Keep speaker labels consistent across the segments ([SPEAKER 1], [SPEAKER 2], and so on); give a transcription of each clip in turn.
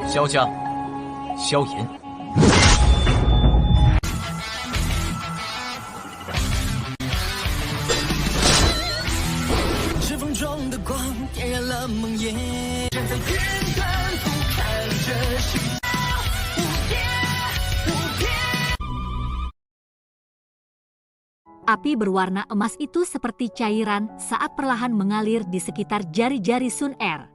[SPEAKER 1] 萧家、萧炎。
[SPEAKER 2] 指缝中的光点燃了梦魇，站在天端俯瞰着世界无边无边。
[SPEAKER 3] Api berwarna emas itu seperti cairan saat perlahan mengalir di sekitar jari-jari Sun Er.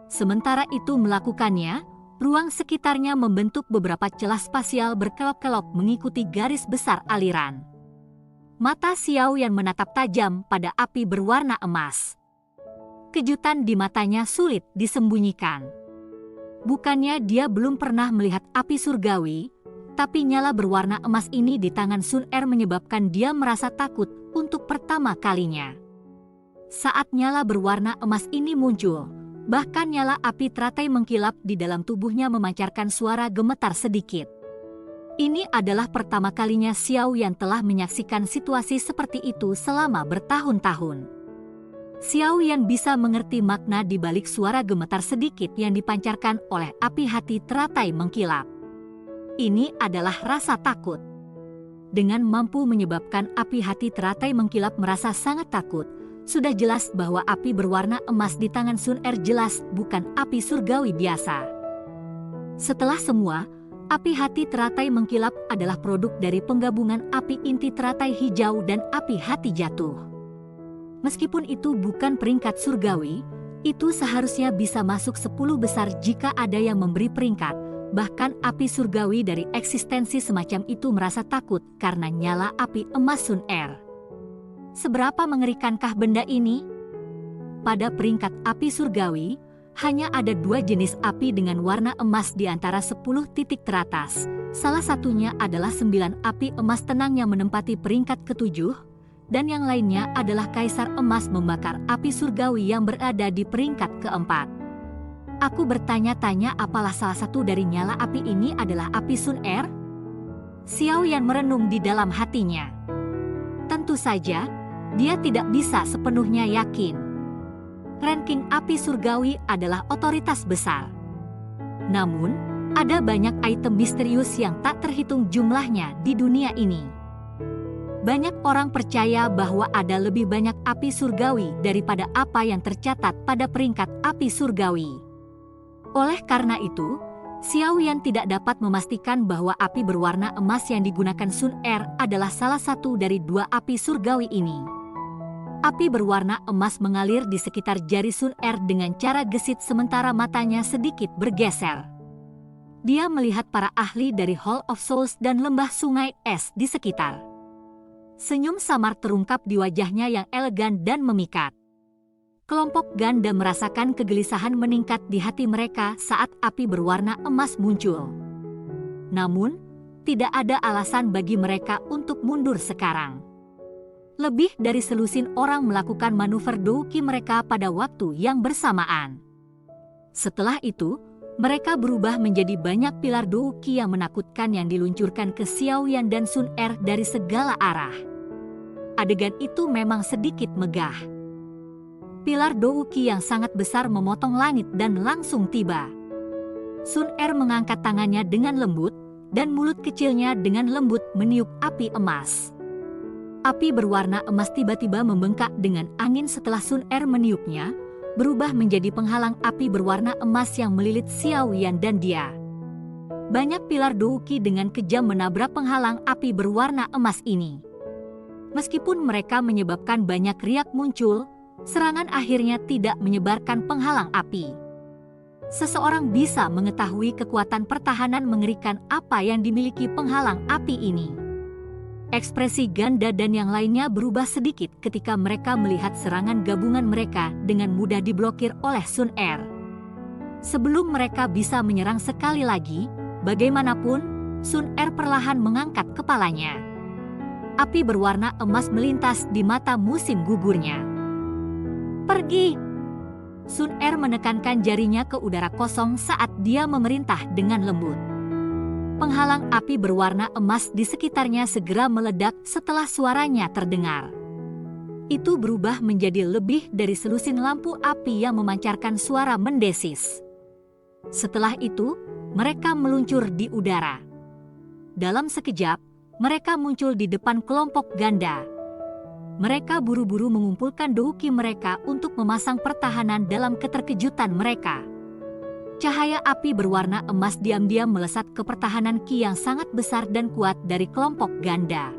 [SPEAKER 3] Sementara itu melakukannya, ruang sekitarnya membentuk beberapa celah spasial berkelok-kelok mengikuti garis besar aliran. Mata Xiao Yan menatap tajam pada api berwarna emas. Kejutan di matanya sulit disembunyikan. Bukannya dia belum pernah melihat api surgawi, tapi nyala berwarna emas ini di tangan Sun Er menyebabkan dia merasa takut untuk pertama kalinya. Saat nyala berwarna emas ini muncul, bahkan nyala api teratai mengkilap di dalam tubuhnya memancarkan suara gemetar sedikit. Ini adalah pertama kalinya Xiao Yan telah menyaksikan situasi seperti itu selama bertahun-tahun. Xiao Yan bisa mengerti makna di balik suara gemetar sedikit yang dipancarkan oleh api hati teratai mengkilap. Ini adalah rasa takut. Dengan mampu menyebabkan api hati teratai mengkilap merasa sangat takut, sudah jelas bahwa api berwarna emas di tangan Sun Er jelas bukan api surgawi biasa. Setelah semua, api hati teratai mengkilap adalah produk dari penggabungan api inti teratai hijau dan api hati jatuh. Meskipun itu bukan peringkat surgawi, itu seharusnya bisa masuk 10 besar jika ada yang memberi peringkat. Bahkan api surgawi dari eksistensi semacam itu merasa takut karena nyala api emas Sun Er. Seberapa mengerikankah benda ini? Pada peringkat api surgawi, hanya ada 2 jenis api dengan warna emas di antara 10 titik teratas. Salah satunya adalah 9 api emas tenang yang menempati peringkat ke-7, dan yang lainnya adalah kaisar emas membakar api surgawi yang berada di peringkat ke-4. Aku bertanya-tanya apalah salah satu dari nyala api ini adalah api Sun Er? Xiao Yan merenung di dalam hatinya. Tentu saja, dia tidak bisa sepenuhnya yakin. Ranking api surgawi adalah otoritas besar. Namun, ada banyak item misterius yang tak terhitung jumlahnya di dunia ini. Banyak orang percaya bahwa ada lebih banyak api surgawi daripada apa yang tercatat pada peringkat api surgawi. Oleh karena itu, Xiao Yan tidak dapat memastikan bahwa api berwarna emas yang digunakan Sun Er adalah salah satu dari 2 api surgawi ini. Api berwarna emas mengalir di sekitar jari Sun Er dengan cara gesit sementara matanya sedikit bergeser. Dia melihat para ahli dari Hall of Souls dan lembah sungai es di sekitar. Senyum samar terungkap di wajahnya yang elegan dan memikat. Kelompok ganda merasakan kegelisahan meningkat di hati mereka saat api berwarna emas muncul. Namun, tidak ada alasan bagi mereka untuk mundur sekarang. Lebih dari selusin orang melakukan manuver Douki mereka pada waktu yang bersamaan. Setelah itu, mereka berubah menjadi banyak pilar Douki yang menakutkan yang diluncurkan ke Xiao Yan dan Sun Er dari segala arah. Adegan itu memang sedikit megah. Pilar Douki yang sangat besar memotong langit dan langsung tiba. Sun Er mengangkat tangannya dengan lembut, dan mulut kecilnya dengan lembut meniup api emas. Api berwarna emas tiba-tiba membengkak dengan angin setelah Sun Er meniupnya, berubah menjadi penghalang api berwarna emas yang melilit Xiao Yan dan dia. Banyak pilar Douki dengan kejam menabrak penghalang api berwarna emas ini. Meskipun mereka menyebabkan banyak riak muncul, serangan akhirnya tidak menyebarkan penghalang api. Seseorang bisa mengetahui kekuatan pertahanan mengerikan apa yang dimiliki penghalang api ini. Ekspresi ganda dan yang lainnya berubah sedikit ketika mereka melihat serangan gabungan mereka dengan mudah diblokir oleh Sun Er. Sebelum mereka bisa menyerang sekali lagi, bagaimanapun, Sun Er perlahan mengangkat kepalanya. Api berwarna emas melintas di mata musim gugurnya. Pergi! Sun Er menekankan jarinya ke udara kosong saat dia memerintah dengan lembut. Penghalang api berwarna emas di sekitarnya segera meledak setelah suaranya terdengar. Itu berubah menjadi lebih dari selusin lampu api yang memancarkan suara mendesis. Setelah itu, mereka meluncur di udara. Dalam sekejap, mereka muncul di depan kelompok ganda. Mereka buru-buru mengumpulkan douki mereka untuk memasang pertahanan dalam keterkejutan mereka. Cahaya api berwarna emas diam-diam melesat ke pertahanan ki yang sangat besar dan kuat dari kelompok ganda.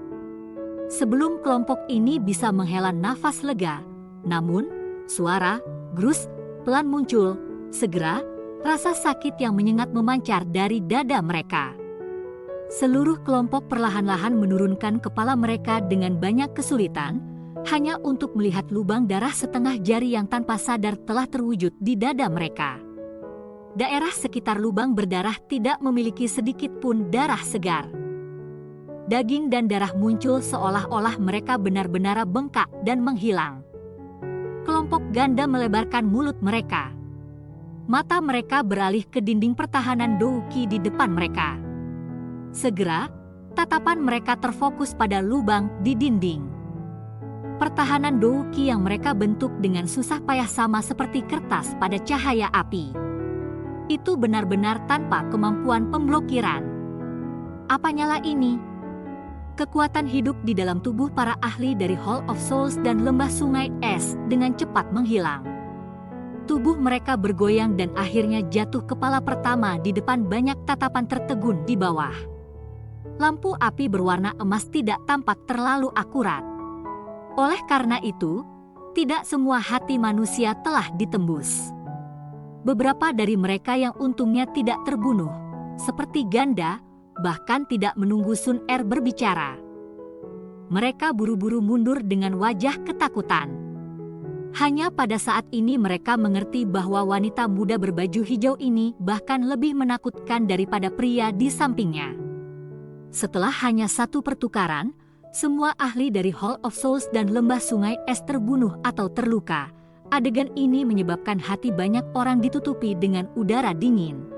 [SPEAKER 3] Sebelum kelompok ini bisa menghela nafas lega, namun suara grus pelan muncul. Segera, rasa sakit yang menyengat memancar dari dada mereka. Seluruh kelompok perlahan-lahan menurunkan kepala mereka dengan banyak kesulitan, hanya untuk melihat lubang darah setengah jari yang tanpa sadar telah terwujud di dada mereka. Daerah sekitar lubang berdarah tidak memiliki sedikit pun darah segar. Daging dan darah muncul seolah-olah mereka benar-benar bengkak dan menghilang. Kelompok ganda melebarkan mulut mereka. Mata mereka beralih ke dinding pertahanan douki di depan mereka. Segera, tatapan mereka terfokus pada lubang di dinding. Pertahanan douki yang mereka bentuk dengan susah payah sama seperti kertas pada cahaya api. Itu benar-benar tanpa kemampuan pemblokiran. Apa nyala ini? Kekuatan hidup di dalam tubuh para ahli dari Hall of Souls dan lembah sungai es dengan cepat menghilang. Tubuh mereka bergoyang dan akhirnya jatuh kepala pertama di depan banyak tatapan tertegun di bawah. Lampu api berwarna emas tidak tampak terlalu akurat. Oleh karena itu, tidak semua hati manusia telah ditembus. Beberapa dari mereka yang untungnya tidak terbunuh, seperti ganda, bahkan tidak menunggu Sun Er berbicara. Mereka buru-buru mundur dengan wajah ketakutan. Hanya pada saat ini mereka mengerti bahwa wanita muda berbaju hijau ini bahkan lebih menakutkan daripada pria di sampingnya. Setelah hanya satu pertukaran, semua ahli dari Hall of Souls dan lembah sungai es terbunuh atau terluka. Adegan ini menyebabkan hati banyak orang ditutupi dengan udara dingin.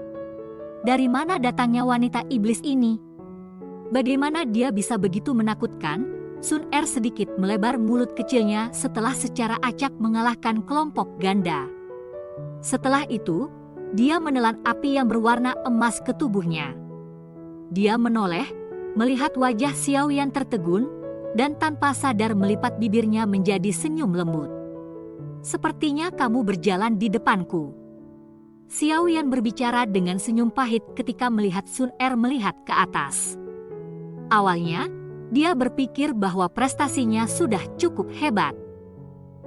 [SPEAKER 3] Dari mana datangnya wanita iblis ini? Bagaimana dia bisa begitu menakutkan? Sun Er sedikit melebar mulut kecilnya setelah secara acak mengalahkan kelompok ganda. Setelah itu, dia menelan api yang berwarna emas ke tubuhnya. Dia menoleh, melihat wajah Xiaoyan tertegun, dan tanpa sadar melipat bibirnya menjadi senyum lembut. Sepertinya kamu berjalan di depanku. Xiaoyan berbicara dengan senyum pahit ketika melihat Sun Er melihat ke atas. Awalnya, dia berpikir bahwa prestasinya sudah cukup hebat.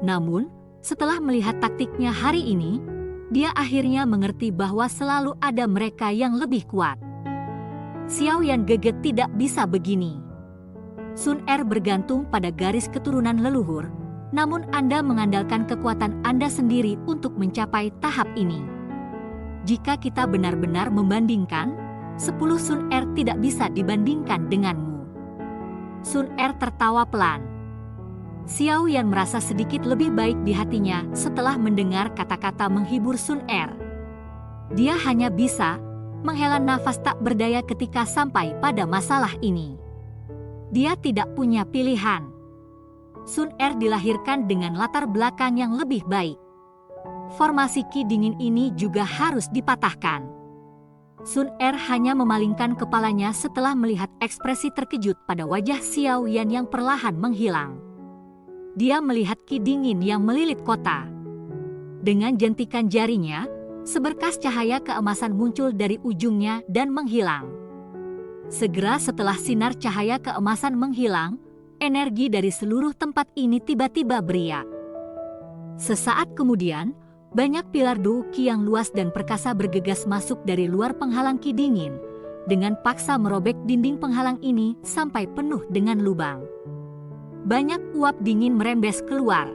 [SPEAKER 3] Namun, setelah melihat taktiknya hari ini, dia akhirnya mengerti bahwa selalu ada mereka yang lebih kuat. Xiaoyan geget tidak bisa begini. Sun Er bergantung pada garis keturunan leluhur, namun Anda mengandalkan kekuatan Anda sendiri untuk mencapai tahap ini. Jika kita benar-benar membandingkan, 10 Sun Er tidak bisa dibandingkan denganmu. Sun Er tertawa pelan. Xiaoyan merasa sedikit lebih baik di hatinya setelah mendengar kata-kata menghibur Sun Er. Dia hanya bisa menghela nafas tak berdaya ketika sampai pada masalah ini. Dia tidak punya pilihan. Sun Er dilahirkan dengan latar belakang yang lebih baik. Formasi ki dingin ini juga harus dipatahkan. Sun Er hanya memalingkan kepalanya setelah melihat ekspresi terkejut pada wajah Xiaoyan yang perlahan menghilang. Dia melihat ki dingin yang melilit kota. Dengan jentikan jarinya, seberkas cahaya keemasan muncul dari ujungnya dan menghilang. Segera setelah sinar cahaya keemasan menghilang, energi dari seluruh tempat ini tiba-tiba beriak. Sesaat kemudian, banyak pilar douki yang luas dan perkasa bergegas masuk dari luar penghalang ki dingin, dengan paksa merobek dinding penghalang ini sampai penuh dengan lubang. Banyak uap dingin merembes keluar.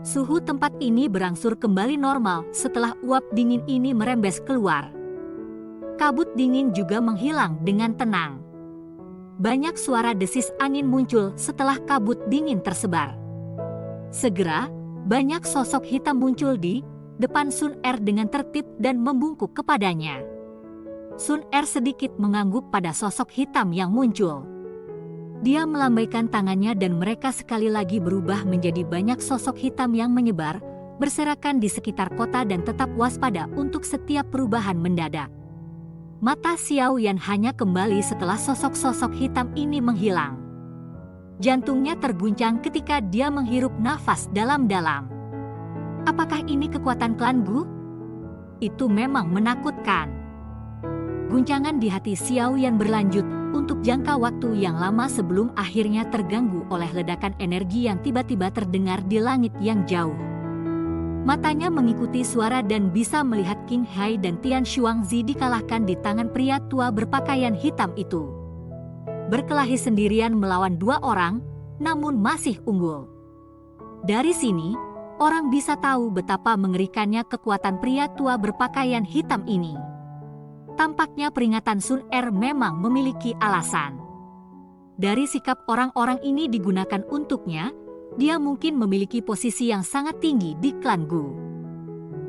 [SPEAKER 3] Suhu tempat ini berangsur kembali normal setelah uap dingin ini merembes keluar. Kabut dingin juga menghilang dengan tenang. Banyak suara desis angin muncul setelah kabut dingin tersebar. Segera, banyak sosok hitam muncul di depan Sun Er dengan tertib dan membungkuk kepadanya. Sun Er sedikit mengangguk pada sosok hitam yang muncul. Dia melambaikan tangannya dan mereka sekali lagi berubah menjadi banyak sosok hitam yang menyebar, berserakan di sekitar kota dan tetap waspada untuk setiap perubahan mendadak. Mata Xiao Yan hanya kembali setelah sosok-sosok hitam ini menghilang. Jantungnya terguncang ketika dia menghirup nafas dalam-dalam. Apakah ini kekuatan klan Gu? Itu memang menakutkan. Guncangan di hati Xiao Yan berlanjut untuk jangka waktu yang lama sebelum akhirnya terganggu oleh ledakan energi yang tiba-tiba terdengar di langit yang jauh. Matanya mengikuti suara dan bisa melihat Qing Hai dan Tian Xuangzi dikalahkan di tangan pria tua berpakaian hitam itu. Berkelahi sendirian melawan 2 orang, namun masih unggul. Dari sini, orang bisa tahu betapa mengerikannya kekuatan pria tua berpakaian hitam ini. Tampaknya peringatan Sun Er memang memiliki alasan. Dari sikap orang-orang ini digunakan untuknya, dia mungkin memiliki posisi yang sangat tinggi di klan Gu.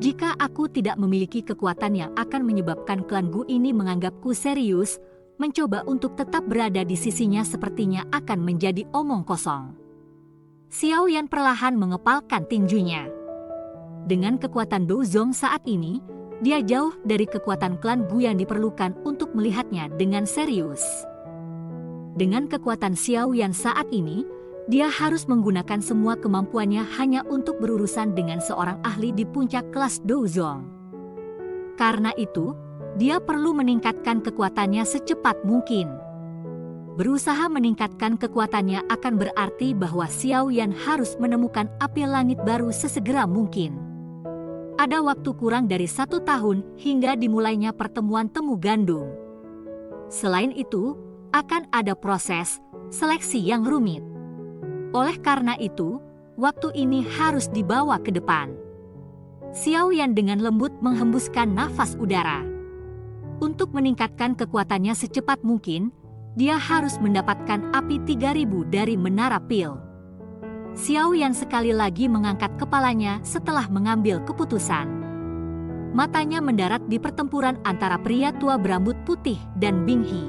[SPEAKER 3] Jika aku tidak memiliki kekuatan yang akan menyebabkan klan Gu ini menganggapku serius, mencoba untuk tetap berada di sisinya sepertinya akan menjadi omong kosong. Xiao Yan perlahan mengepalkan tinjunya. Dengan kekuatan Douzong saat ini, dia jauh dari kekuatan klan Gu yang diperlukan untuk melihatnya dengan serius. Dengan kekuatan Xiao Yan saat ini, dia harus menggunakan semua kemampuannya hanya untuk berurusan dengan seorang ahli di puncak kelas Douzong. Karena itu, dia perlu meningkatkan kekuatannya secepat mungkin. Berusaha meningkatkan kekuatannya akan berarti bahwa Xiao Yan harus menemukan api langit baru sesegera mungkin. Ada waktu kurang dari 1 tahun hingga dimulainya pertemuan temu gandum. Selain itu, akan ada proses seleksi yang rumit. Oleh karena itu, waktu ini harus dibawa ke depan. Xiao Yan dengan lembut menghembuskan nafas udara. Untuk meningkatkan kekuatannya secepat mungkin, dia harus mendapatkan api 3000 dari menara pil. Xiao Yan sekali lagi mengangkat kepalanya setelah mengambil keputusan. Matanya mendarat di pertempuran antara pria tua berambut putih dan Bing He.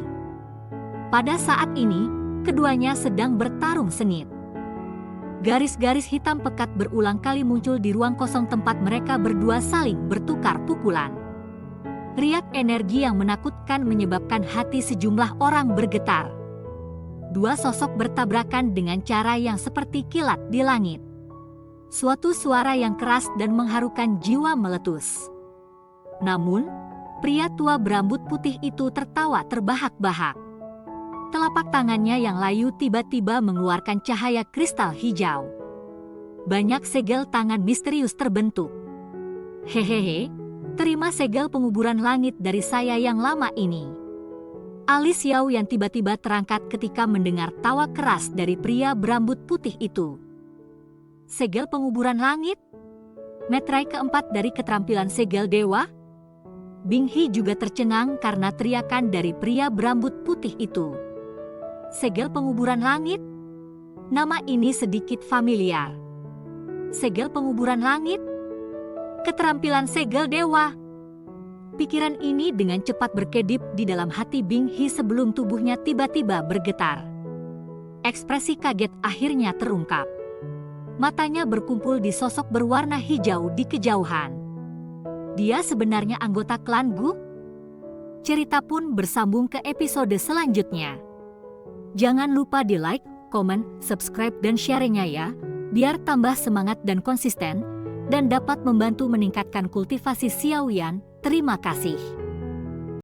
[SPEAKER 3] Pada saat ini, keduanya sedang bertarung sengit. Garis-garis hitam pekat berulang kali muncul di ruang kosong tempat mereka berdua saling bertukar pukulan. Riak energi yang menakutkan menyebabkan hati sejumlah orang bergetar. 2 sosok bertabrakan dengan cara yang seperti kilat di langit. Suatu suara yang keras dan mengharukan jiwa meletus. Namun, pria tua berambut putih itu tertawa terbahak-bahak. Telapak tangannya yang layu tiba-tiba mengeluarkan cahaya kristal hijau. Banyak segel tangan misterius terbentuk. Hehehe, terima segel penguburan langit dari saya yang lama ini. Alis Xiao yang tiba-tiba terangkat ketika mendengar tawa keras dari pria berambut putih itu. Segel penguburan langit? Metrai keempat dari keterampilan segel dewa? Bing He juga tercengang karena teriakan dari pria berambut putih itu. Segel penguburan langit? Nama ini sedikit familiar. Segel penguburan langit? Keterampilan segel dewa? Pikiran ini dengan cepat berkedip di dalam hati Bing He sebelum tubuhnya tiba-tiba bergetar. Ekspresi kaget akhirnya terungkap. Matanya berkumpul di sosok berwarna hijau di kejauhan. Dia sebenarnya anggota klan Gu? Cerita pun bersambung ke episode selanjutnya. Jangan lupa di like, komen, subscribe dan share-nya ya, biar tambah semangat dan konsisten, dan dapat membantu meningkatkan kultivasi Xiao Yan. Terima kasih.